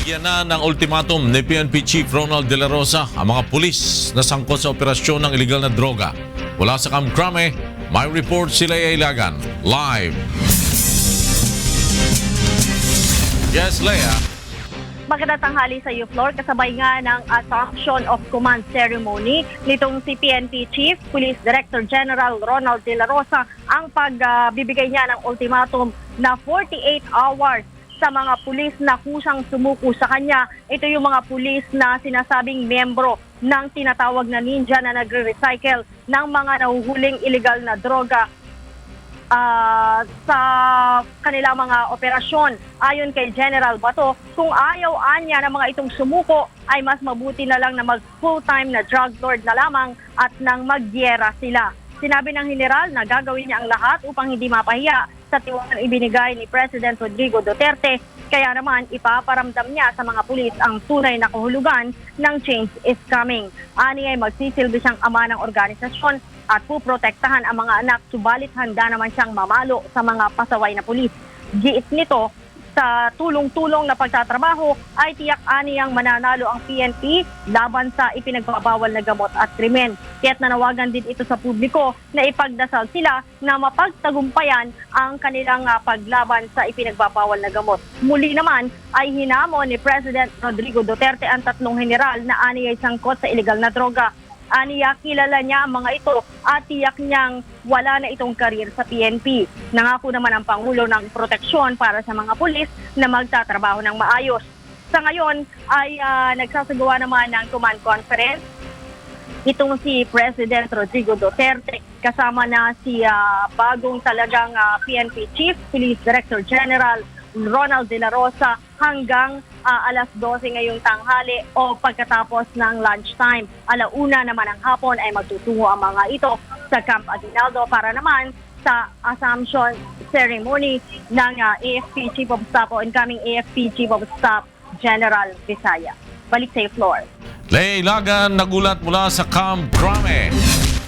Binigyan na ng ultimatum ni PNP Chief Ronald De La Rosa ang mga pulis na sangkot sa operasyon ng iligal na droga. Mula sa Camp Crame, may report si Lea Ilagan. Live. Yes, Lea. Magandang tanghali sa iyo, Flor. Kasabay nga ng Assumption of Command Ceremony nitong si PNP Chief, Police Director General Ronald De La Rosa ang pagbibigay niya ng ultimatum na 48 hours sa mga pulis na kusang sumuko sa kanya. Ito yung mga pulis na sinasabing miyembro ng tinatawag na ninja na nagre-recycle ng mga nahuhuling illegal na droga sa kanilang mga operasyon. Ayon kay General Bato, kung ayaw niya ng mga itong sumuko, ay mas mabuti na lang na mag-full-time na drug lord na lamang at nang magyera sila. Sinabi ng General na gagawin niya ang lahat upang hindi mapahiya sa tiwalang ibinigay ni President Rodrigo Duterte. Kaya naman ipaparamdam niya sa mga pulis ang tunay na kahulugan ng change is coming. Ani ay magsisilbi siyang ama ng organisasyon at puprotektahan ang mga anak, subalit handa naman siyang mamalo sa mga pasaway na pulis. Giit nito, sa tulong-tulong na pagtatrabaho ay tiyak aniyang mananalo ang PNP laban sa ipinagbabawal na gamot at krimen. Kaya't nanawagan din ito sa publiko na ipagdasal sila na mapagtagumpayan ang kanilang paglaban sa ipinagbabawal na gamot. Muli naman ay hinamon ni President Rodrigo Duterte ang tatlong general na aniyay sangkot sa iligal na droga. Aniya, kilala niya ang mga ito at tiyak niyang wala na itong karir sa PNP. Nangako naman ang Pangulo ng proteksyon para sa mga pulis na magtatrabaho ng maayos. Sa ngayon ay nagsasagawa naman ng command conference itong si President Rodrigo Duterte kasama na si bagong talagang PNP Chief, Police Director General Ronald De La Rosa hanggang alas 12 ngayong tanghali o pagkatapos ng lunchtime. Alauna naman ang hapon ay magtutungo ang mga ito sa Camp Aguinaldo para naman sa Assumption Ceremony ng AFP Chief of Staff o incoming AFP Chief of Staff General Visaya. Balik sa floor. Lea Ilagan, nagulat mula sa Camp Crame.